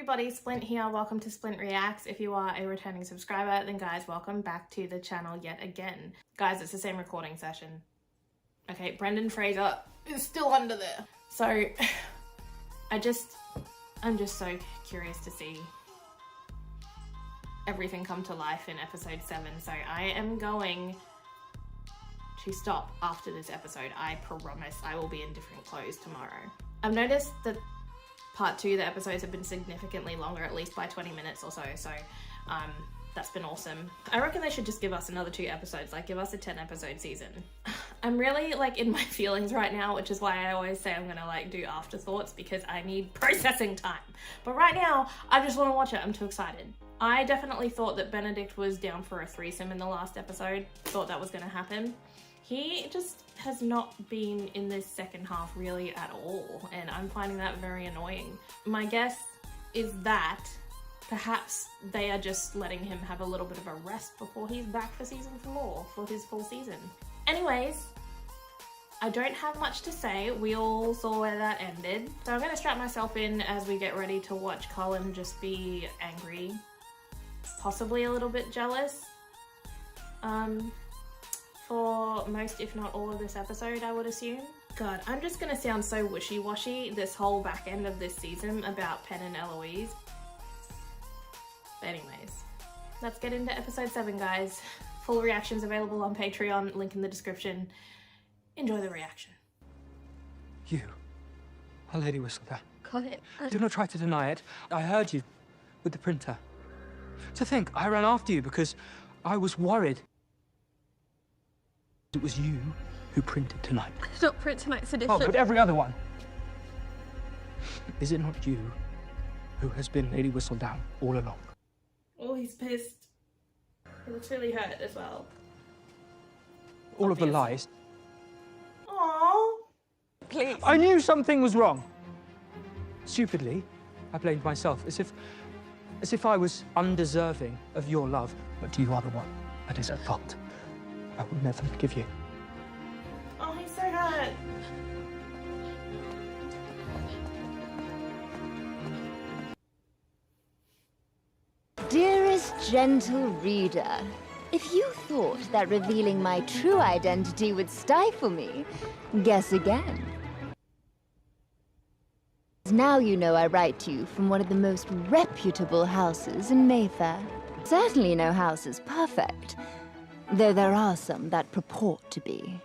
everybody, Splint here. Welcome to Splint Reacts. If you are a returning subscriber, then guys, welcome back to the channel yet again. Guys, it's the same recording session. Okay, Brendan Fraser is still under there. So, I'm just so curious to see everything come to life in episode 7. So I am going to stop after this episode. I promise I will be in different clothes tomorrow. I've noticed that part 2, the episodes have been significantly longer, at least by 20 minutes or so, that's been awesome. I reckon they should just give us another 2 episodes, like give us a 10 episode season. I'm really like in my feelings right now, which is why I always say I'm gonna like do afterthoughts, because I need processing time. But right now, I just wanna watch it, I'm too excited. I definitely thought that Benedict was down for a threesome in the last episode, thought that was gonna happen. He just has not been in this second half really at all, and I'm finding that very annoying. My guess is that perhaps they are just letting him have a little bit of a rest before he's back for season 4, for his full season. Anyways, I don't have much to say. We all saw where that ended. So I'm gonna strap myself in as we get ready to watch Colin just be angry, possibly a little bit jealous. For most, if not all of this episode, I would assume. God, I'm just gonna sound so wishy-washy this whole back end of this season about Pen and Eloise. But anyways, let's get into episode 7, guys. Full reactions available on Patreon, link in the description. Enjoy the reaction. You, our Lady Whistledown. Colin, Do not try to deny it. I heard you with the printer. To think, I ran after you because I was worried. It was you who printed tonight. It's not print tonight's edition. Oh, but every other one. Is it not you who has been Lady Whistledown all along? Oh, he's pissed. He looks really hurt as well. All of the lies. Aww. Please. I knew something was wrong. Stupidly, I blamed myself, as if I was undeserving of your love. But you are the one that is at fault. I will never forgive you. Oh, he's so hurt. Dearest gentle reader, if you thought that revealing my true identity would stifle me, guess again. Now you know I write to you from one of the most reputable houses in Mayfair. Certainly no house is perfect, though there are some that purport to be.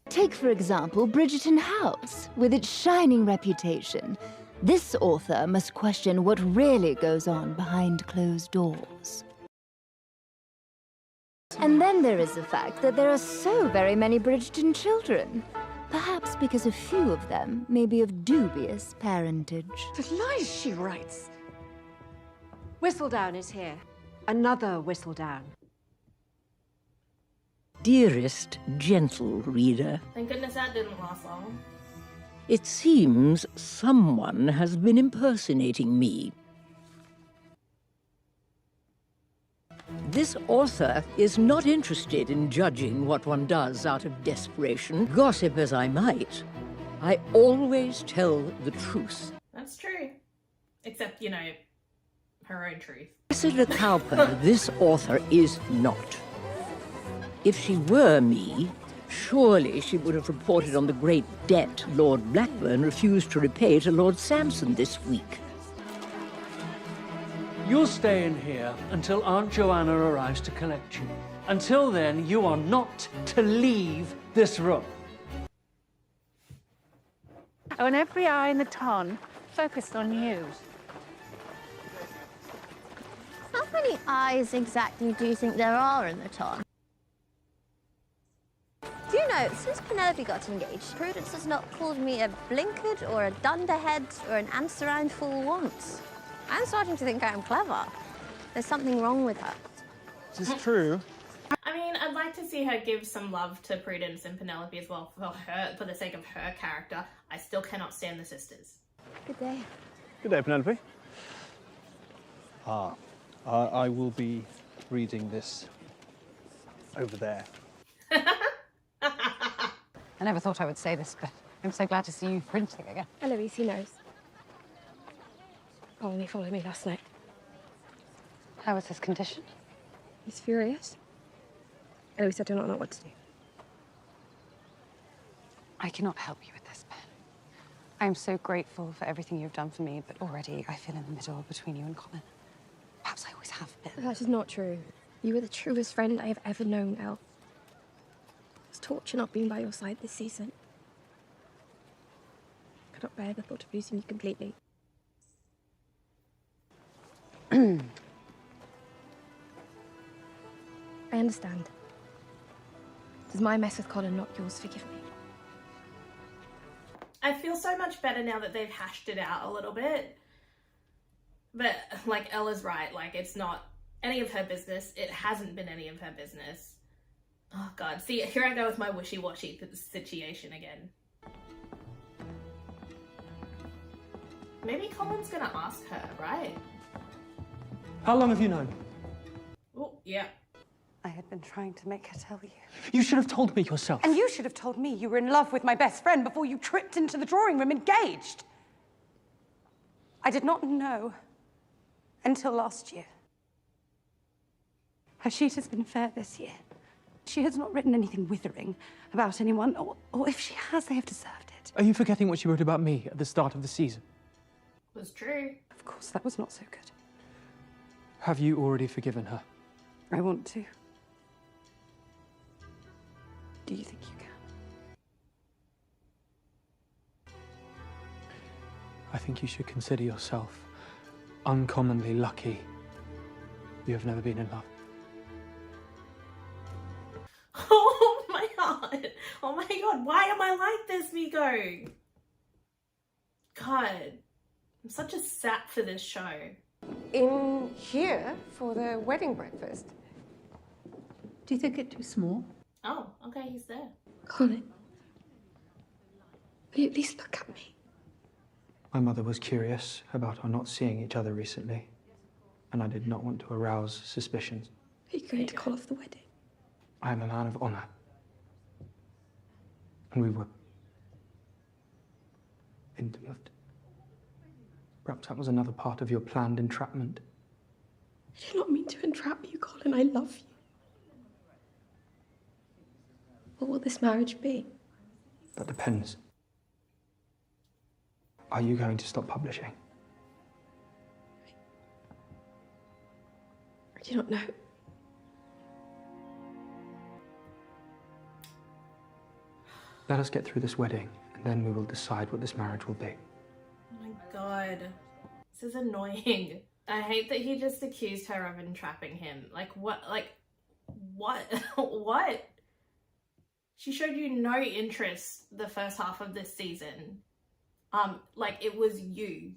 Take, for example, Bridgerton House, with its shining reputation. This author must question what really goes on behind closed doors. And then there is the fact that there are so very many Bridgerton children. Perhaps because a few of them may be of dubious parentage. The lies she writes. Whistledown is here. Another Whistledown. Dearest gentle reader, Thank goodness that didn't last long. it seems someone has been impersonating me. This author is not interested in judging what one does out of desperation. Gossip as I might, I always tell the truth. That's true. Except, you know, her own truth. Cressida Cowper, this author is not. If she were me, surely she would have reported on the great debt Lord Blackburn refused to repay to Lord Sampson this week. You'll stay in here until Aunt Joanna arrives to collect you. Until then, you are not to leave this room. Oh, and every eye in the ton focused on you. How many eyes exactly do you think there are in the ton? Do you know, since Penelope got engaged, Prudence has not called me a blinkered or a dunderhead or an answerine fool once. I'm starting to think I'm clever. There's something wrong with her. This is true. I mean, I'd like to see her give some love to Prudence and Penelope as well for the sake of her character. I still cannot stand the sisters. Good day. Good day, Penelope. I will be reading this over there. I never thought I would say this, but I'm so glad to see you printing again. Eloise, he knows. Polin, he followed me last night. How was his condition? He's furious. Eloise, I do not know what to do. I cannot help you with this, Ben. I am so grateful for everything you've done for me, but already I feel in the middle between you and Colin. Perhaps I always have been. That is not true. You were the truest friend I have ever known, Elle. It's torture not being by your side this season. I cannot bear the thought of losing you completely. I understand. It is my mess with Colin, not yours. Forgive me. I feel so much better now that they've hashed it out a little bit. But, like, Ella's right. Like, it's not any of her business. It hasn't been any of her business. Oh, God. See, here I go with my wishy-washy situation again. Maybe Colin's gonna ask her, right? How long have you known? Oh, yeah. I had been trying to make her tell you. You should have told me yourself. And you should have told me you were in love with my best friend before you tripped into the drawing room engaged. I did not know until last year. Her sheet has been fair this year. She has not written anything withering about anyone, or if she has, they have deserved it. Are you forgetting what she wrote about me at the start of the season? Was true. Of course, that was not so good. Have you already forgiven her? I want to. Do you think you can? I think you should consider yourself uncommonly lucky you have never been in love. Oh my god. Oh my god. Why am I like this, Miko? God. I'm such a sap for this show. In here for the wedding breakfast. Do you think it too small? Oh, okay, he's there. Colin, will you at least look at me? My mother was curious about our not seeing each other recently, and I did not want to arouse suspicions. Are you going to call off the wedding? I am a man of honor. And we were intimate. Perhaps that was another part of your planned entrapment. I do not mean to entrap you, Colin. I love you. What will this marriage be? That depends. Are you going to stop publishing? I do not know. Let us get through this wedding, and then we will decide what this marriage will be. Oh my god. This is annoying. I hate that he just accused her of entrapping him. Like, what? Like, what? What? She showed you no interest the first half of this season. Like, it was you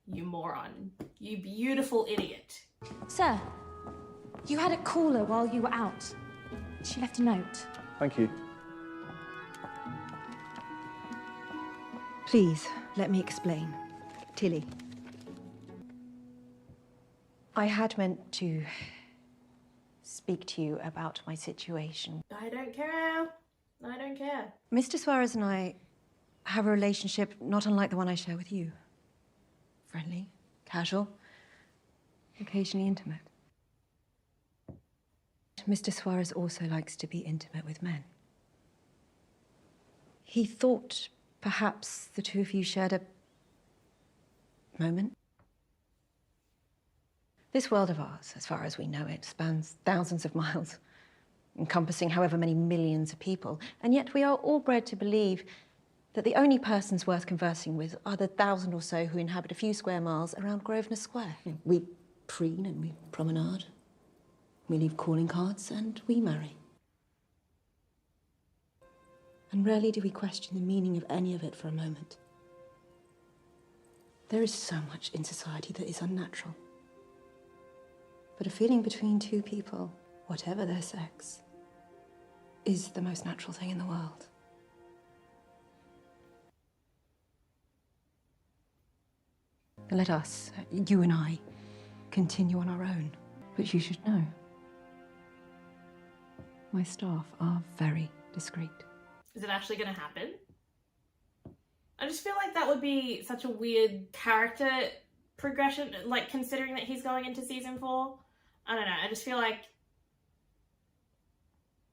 moron. You beautiful idiot. Sir, you had it cooler while you were out. She left a note. Thank you. Please, let me explain. Tilly. I had meant to speak to you about my situation. I don't care. I don't care. Mr. Suarez and I have a relationship not unlike the one I share with you. Friendly, casual, occasionally intimate. Mr. Suarez also likes to be intimate with men. He thought perhaps the two of you shared a moment. This world of ours, as far as we know it, spans thousands of miles, encompassing however many millions of people, and yet we are all bred to believe that the only persons worth conversing with are the 1,000 or so who inhabit a few square miles around Grosvenor Square. We preen and we promenade, we leave calling cards, and we marry. And rarely do we question the meaning of any of it for a moment. There is so much in society that is unnatural. But a feeling between two people, whatever their sex, is the most natural thing in the world. Let us, you and I, continue on our own. But you should know, my staff are very discreet. Is it actually going to happen? I just feel like that would be such a weird character progression, like considering that he's going into season 4. I don't know, I just feel like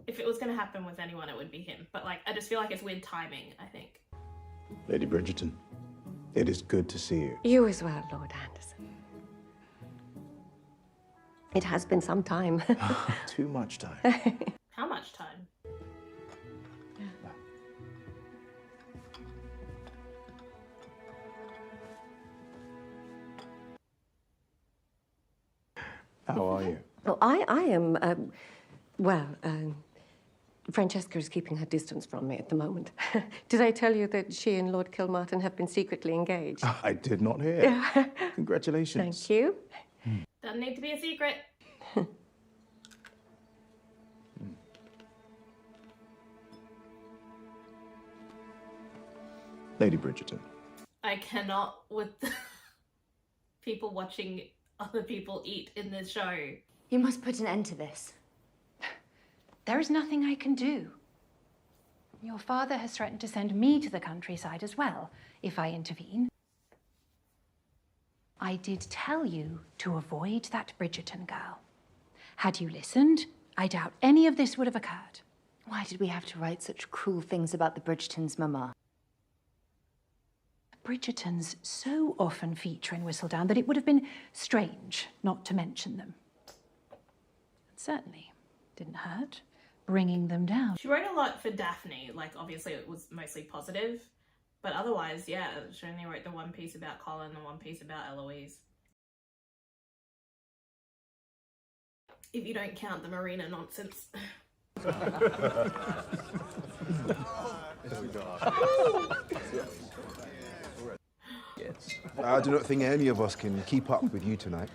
if it was going to happen with anyone, it would be him. But like, I just feel like it's weird timing, I think. Lady Bridgerton, it is good to see you. You as well, Lord Anderson. It has been some time. Too much time. How much time? How are you? Oh, I am, well, Francesca is keeping her distance from me at the moment. Did I tell you that she and Lord Kilmartin have been secretly engaged? I did not hear. Congratulations. Thank you. Doesn't need to be a secret. Lady Bridgerton. I cannot with people watching other people eat in this show. You must put an end to this. There is nothing I can do. Your father has threatened to send me to the countryside as well, if I intervene. I did tell you to avoid that Bridgerton girl. Had you listened, I doubt any of this would have occurred. Why did we have to write such cruel things about the Bridgertons, Mama? Bridgertons so often feature in Whistledown that it would have been strange not to mention them. It certainly didn't hurt bringing them down. She wrote a lot for Daphne, like obviously it was mostly positive, but otherwise, yeah, she only wrote the one piece about Colin, the one piece about Eloise. If you don't count the Marina nonsense. I do not think any of us can keep up with you tonight.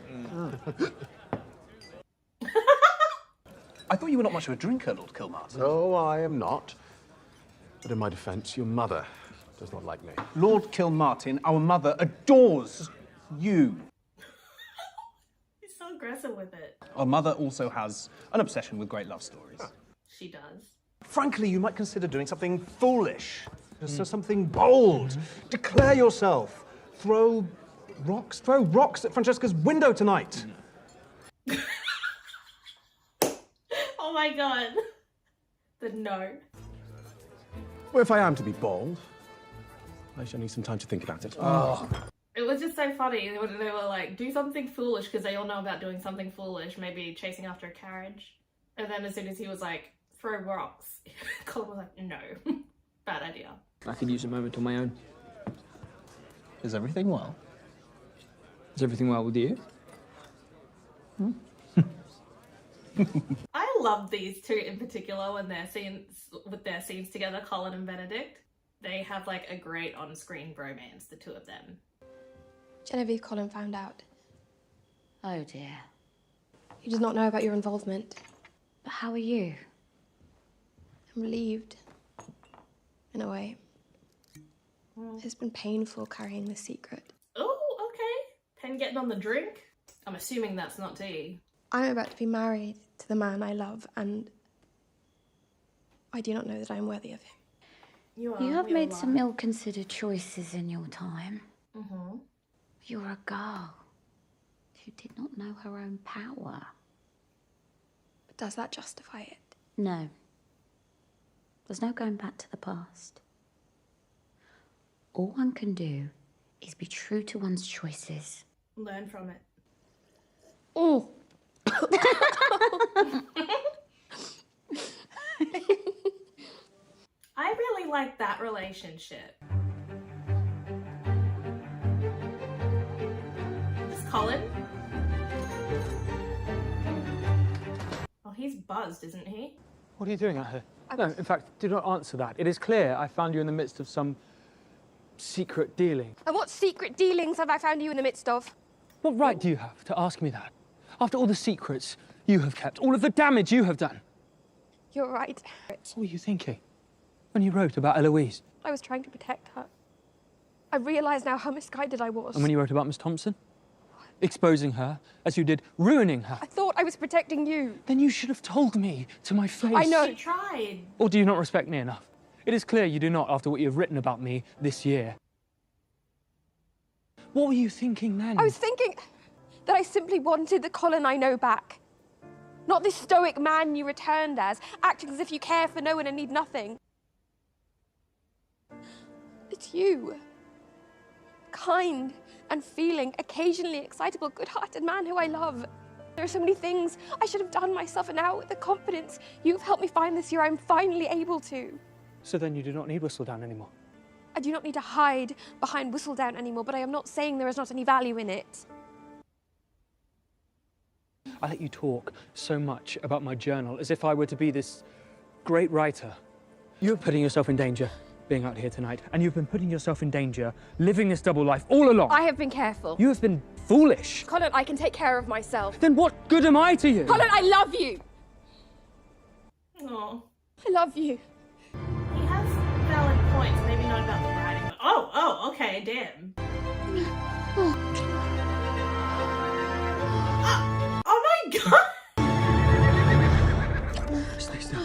I thought you were not much of a drinker, Lord Kilmartin. No, I am not. But in my defence, your mother does not like me. Lord Kilmartin, our mother adores you. He's so aggressive with it. Our mother also has an obsession with great love stories. She does. Frankly, you might consider doing something foolish. So something bold. Declare yourself. Throw rocks at Francesca's window tonight. Oh my god. The no. Well, if I am to be bold, I shall need some time to think about it. Oh. It was just so funny when they were like, do something foolish, because they all know about doing something foolish, maybe chasing after a carriage. And then as soon as he was like, throw rocks, Colin was like, no. Bad idea. I could use a moment on my own. Is everything well? Is everything well with you? I love these two in particular when they're scenes together, Colin and Benedict. They have like a great on-screen bromance, the two of them. Genevieve, Colin found out. Oh dear. He does not know about your involvement. But how are you? I'm relieved. In a way. It's been painful carrying this secret. Oh, okay. Pen getting on the drink? I'm assuming that's not tea. I'm about to be married to the man I love, and I do not know that I am worthy of him. You have made some ill-considered choices in your time. Mm-hmm. You're a girl who did not know her own power. But does that justify it? No. There's no going back to the past. All one can do is be true to one's choices. Learn from it. Oh. I really like that relationship. Is Colin? Oh, he's buzzed, isn't he? What are you doing out here? No, in fact, do not answer that. It is clear I found you in the midst of some secret dealing. And what secret dealings have I found you in the midst of? What right do you have to ask me that? After all the secrets you have kept, all of the damage you have done. You're right. What were you thinking when you wrote about Eloise? I was trying to protect her. I realise now how misguided I was. And when you wrote about Miss Thompson? Exposing her, as you did, ruining her. I thought I was protecting you. Then you should have told me to my face. I know. She tried. Or do you not respect me enough? It is clear you do not, after what you have written about me this year. What were you thinking then? I was thinking that I simply wanted the Colin I know back. Not this stoic man you returned as, acting as if you care for no one and need nothing. It's you. Kind and feeling, occasionally excitable, good-hearted man who I love. There are so many things I should have done myself, and now with the confidence you've helped me find this year, I'm finally able to. So then you do not need Whistledown anymore? I do not need to hide behind Whistledown anymore, but I am not saying there is not any value in it. I let you talk so much about my journal as if I were to be this great writer. You're putting yourself in danger being out here tonight, and you've been putting yourself in danger living this double life all along. I have been careful. You have been foolish. Colin, I can take care of myself. Then what good am I to you? Colin, I love you. Oh. I love you. He has valid points, maybe not about the writing, but oh, okay, damn. Oh my god! Stay still.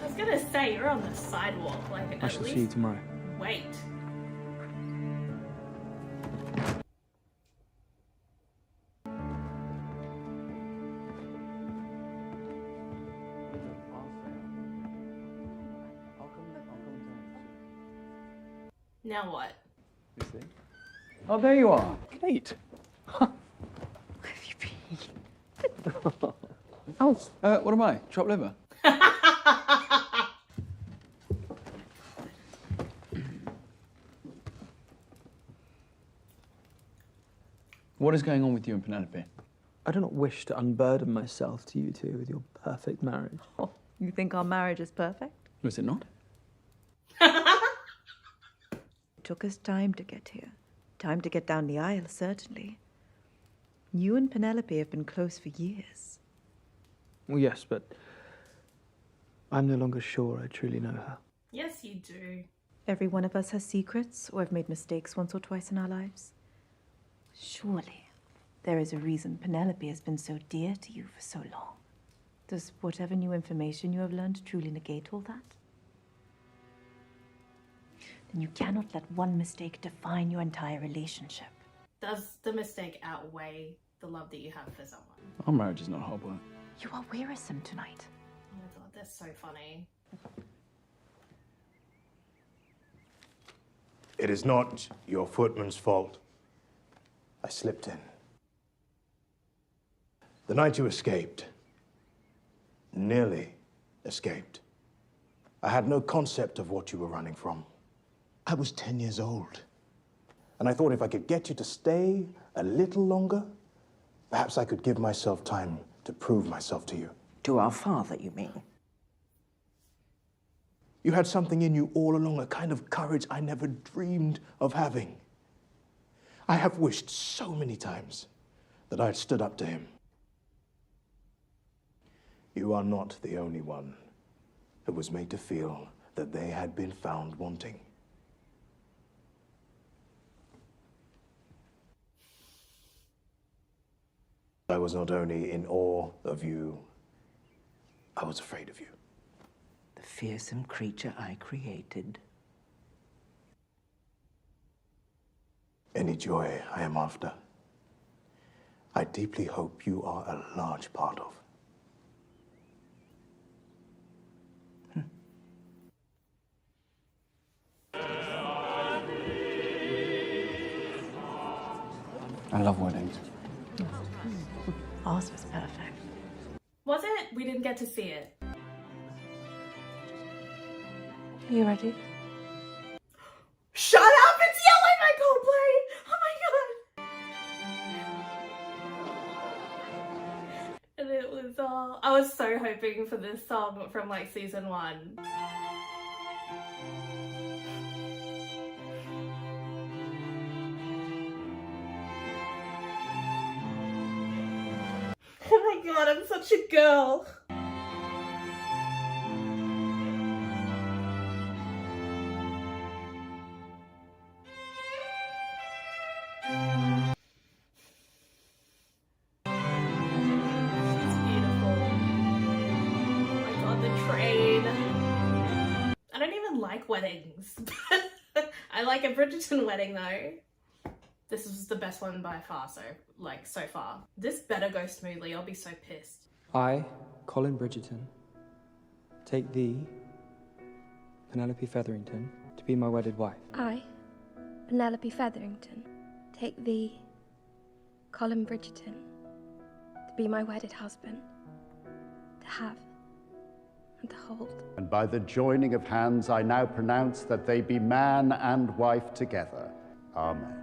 I was gonna say, you're on the sidewalk, like, I at shall least see you tomorrow. wait. Now what? You see? Oh, there you are. Kate. Oh, what am I? Chopped liver? What is going on with you and Penelope? I do not wish to unburden myself to you two with your perfect marriage. Oh, you think our marriage is perfect? Was it not? It took us time to get here. Time to get down the aisle, certainly. You and Penelope have been close for years. Well, yes, but I'm no longer sure I truly know her. Yes, you do. Every one of us has secrets or have made mistakes once or twice in our lives. Surely, there is a reason Penelope has been so dear to you for so long. Does whatever new information you have learned truly negate all that? Then you cannot let one mistake define your entire relationship. Does the mistake outweigh the love that you have for someone? Our marriage is not hard work. You are wearisome tonight. Oh my god, that's so funny. It is not your footman's fault. I slipped in. The night you escaped, nearly escaped, I had no concept of what you were running from. I was 10 years old. And I thought if I could get you to stay a little longer, perhaps I could give myself time to prove myself to you. To our father, you mean? You had something in you all along, a kind of courage I never dreamed of having. I have wished so many times that I had stood up to him. You are not the only one who was made to feel that they had been found wanting. I was not only in awe of you, I was afraid of you. The fearsome creature I created. Any joy I am after, I deeply hope you are a large part of. I love weddings. Ours was perfect. Was it? We didn't get to see it. Are you ready? Shut up! It's yelling by Coldplay! Oh my god! And it was I was so hoping for this song from like season 1. Oh my god, I'm such a girl. like weddings. I like a Bridgerton wedding though. This was the best one by far, so far. This better go smoothly, I'll be so pissed. I, Colin Bridgerton, take thee, Penelope Featherington, to be my wedded wife. I, Penelope Featherington, take thee, Colin Bridgerton, to be my wedded husband, to have and to hold. And by the joining of hands, I now pronounce that they be man and wife together. Amen.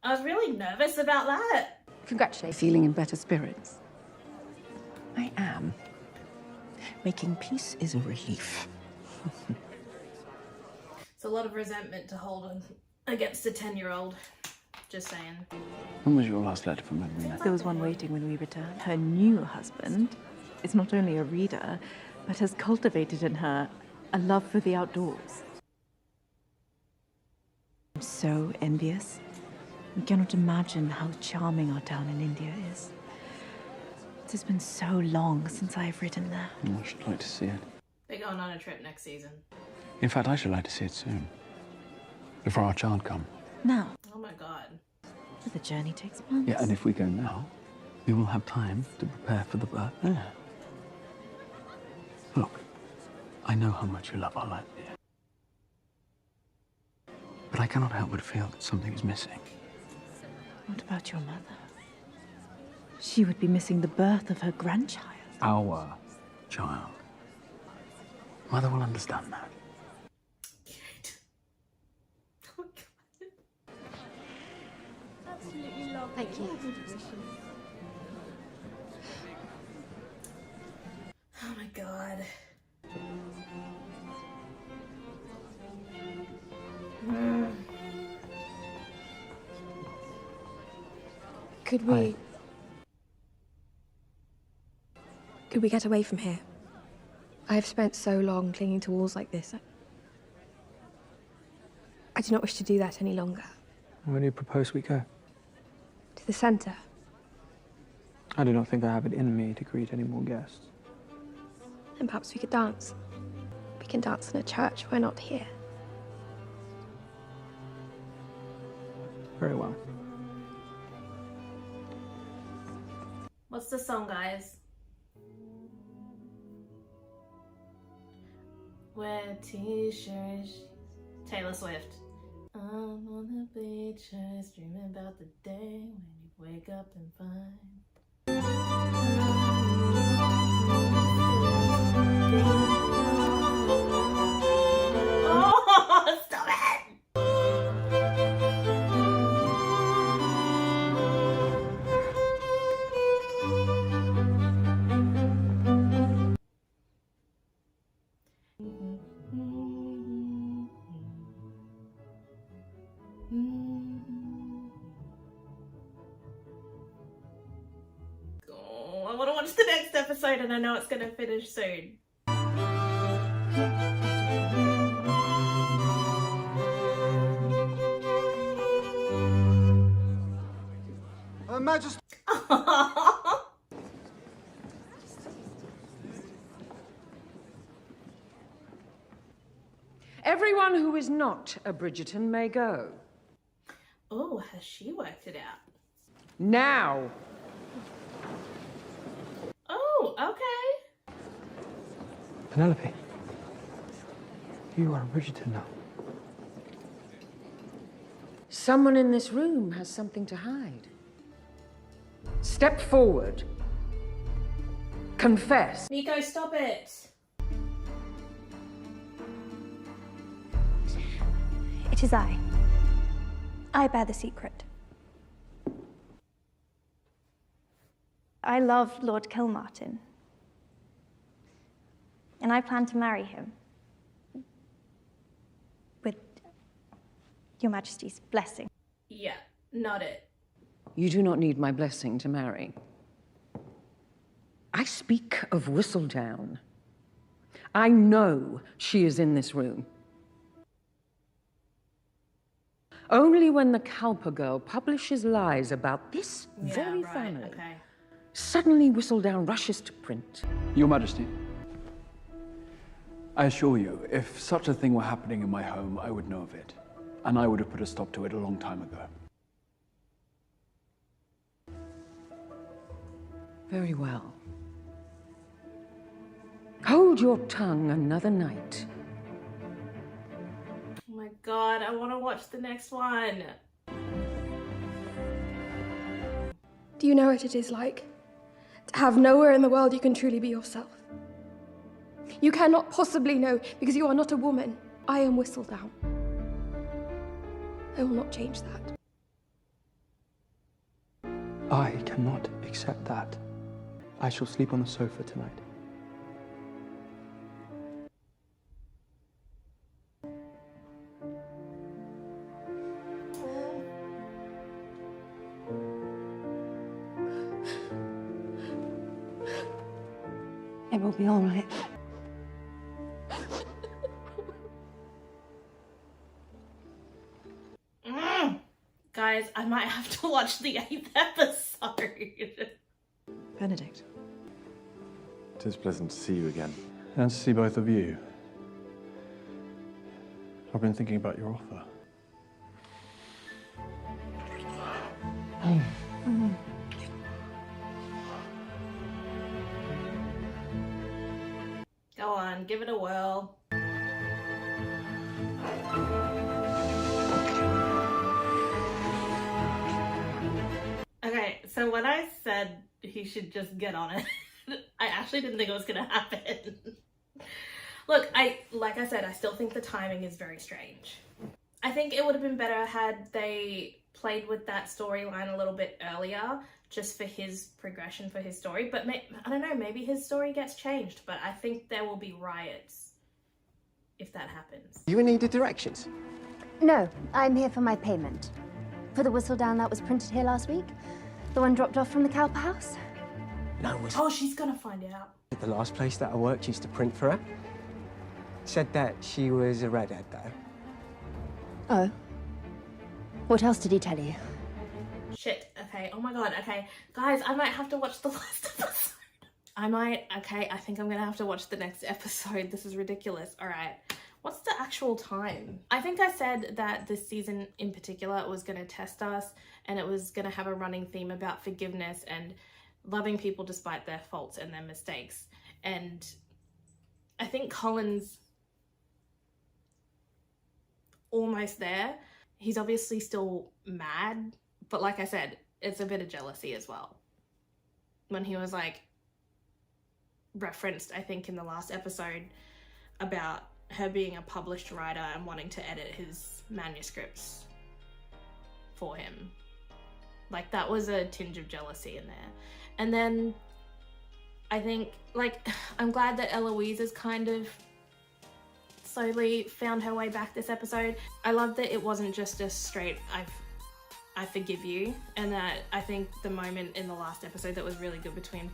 I was really nervous about that. Congratulations. Feeling in better spirits? I am. Making peace is a relief. It's a lot of resentment to hold on against a 10-year-old. Just saying. When was your last letter from Edwina? There was one waiting when we returned. Her new husband is not only a reader, but has cultivated in her a love for the outdoors. I'm so envious. I cannot imagine how charming our town in India is. It has been so long since I have written there. I should like to see it. They're going on a trip next season. In fact, I should like to see it soon. Before our child comes. Now. Oh my god. The journey takes months. Yeah, and if we go now, we will have time to prepare for the birth there. Look, I know how much you love our life here. But I cannot help but feel that something is missing. What about your mother? She would be missing the birth of her grandchild. Our child. Mother will understand that. Absolutely love. Thank you. Oh my god. Could we... Could we get away from here? I have spent so long clinging to walls like this. I do not wish to do that any longer. Where do you propose we go? To the centre. I do not think I have it in me to greet any more guests. And perhaps we could dance. We can dance in a church, why not here? Very well. What's the song, guys? Wear t-shirts. Taylor Swift. I'm on the bleachers, dreaming about the day when you wake up and find. Oh, stop it! Oh, I want to watch the next episode and I know it's going to finish soon. Her Majesty. Everyone who is not a Bridgerton may go. Oh, has she worked it out? Now! Oh, okay. Penelope, you are a Bridgerton now. Someone in this room has something to hide. Step forward. Confess. Nico, stop it. It is I. I bear the secret. I love Lord Kilmartin. And I plan to marry him. With Your Majesty's blessing. Yeah, not it. You do not need my blessing to marry. I speak of Whistledown. I know she is in this room. Only when the Cowper girl publishes lies about this very family Suddenly Whistledown rushes to print. Your Majesty, I assure you, if such a thing were happening in my home, I would know of it. And I would have put a stop to it a long time ago. Very well. Hold your tongue another night. Oh my god, I want to watch the next one. Do you know what it is like? To have nowhere in the world you can truly be yourself. You cannot possibly know because you are not a woman. I am Whistledown. I will not change that. I cannot accept that. I shall sleep on the sofa tonight. It will be all right. Guys, I might have to watch the 8th episode. Benedict. It is pleasant to see you again. And to see both of you. I've been thinking about your offer. Go on, give it a whirl. Okay, so when I said he should just get on it, I actually didn't think it was gonna happen. Look, like I said, I still think the timing is very strange. I think it would have been better had they played with that storyline a little bit earlier, just for his progression for his story. But I don't know, maybe his story gets changed, but I think there will be riots if that happens. You needed directions? No, I'm here for my payment. For the Whistledown that was printed here last week. The one dropped off from the Cowper House. No, Oh, she's gonna find out. the last place that I worked used to print for her. Said that she was a redhead, though. Oh. What else did he tell you? Shit, okay, oh my god, okay. Guys, I might have to watch the last episode. I think I'm gonna have to watch the next episode. This is ridiculous. All right, what's the actual time? I think I said that this season in particular was gonna test us, and it was gonna have a running theme about forgiveness and loving people despite their faults and their mistakes. And I think Colin's almost there. He's obviously still mad, but like I said, it's a bit of jealousy as well. When he was like referenced, I think in the last episode, about her being a published writer and wanting to edit his manuscripts for him. Like, that was a tinge of jealousy in there. And then I think, like, I'm glad that Eloise has kind of slowly found her way back this episode. I love that it wasn't just a straight I forgive you, and that I think the moment in the last episode that was really good between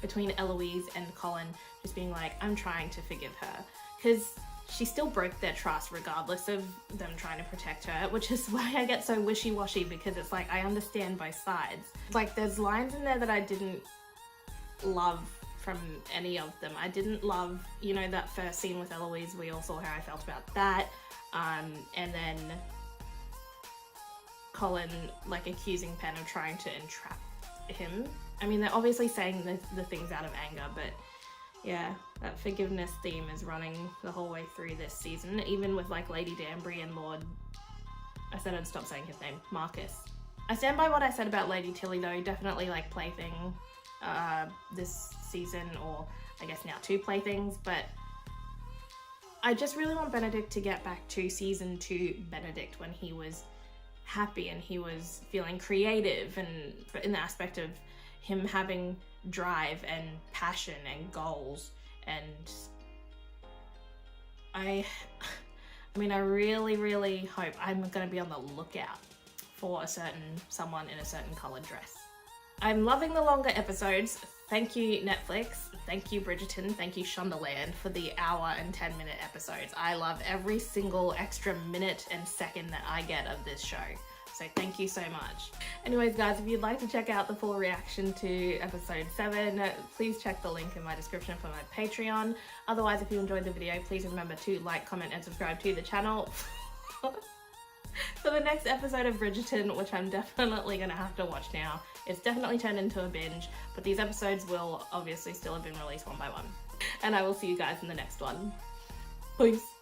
between Eloise and Colin, just being like, I'm trying to forgive her, because she still broke their trust regardless of them trying to protect her, which is why I get so wishy-washy, because it's like, I understand both sides. Like, there's lines in there that I didn't love from any of them. I didn't love, you know, that first scene with Eloise. We all saw how I felt about that. And then Colin, like, accusing Penn of trying to entrap him. I mean, they're obviously saying the things out of anger, but yeah, that forgiveness theme is running the whole way through this season, even with, like, Lady Danbury and Lord... I said I'd stop saying his name. Marcus. I stand by what I said about Lady Tilly, though. Definitely, like, plaything this season, or I guess now 2 playthings, but I just really want Benedict to get back to season 2 Benedict, when he was happy and he was feeling creative, and in the aspect of him having drive and passion and goals. And I mean, I really, really hope I'm gonna be on the lookout for someone in a certain colored dress. I'm loving the longer episodes. Thank you, Netflix. Thank you, Bridgerton. Thank you, Shondaland, for the hour and 10-minute episodes. I love every single extra minute and second that I get of this show. So thank you so much. Anyways, guys, if you'd like to check out the full reaction to episode 7, please check the link in my description for my Patreon. Otherwise, if you enjoyed the video, please remember to like, comment, and subscribe to the channel for the next episode of Bridgerton, which I'm definitely gonna have to watch now. It's definitely turned into a binge, but these episodes will obviously still have been released one by one. And I will see you guys in the next one. Peace.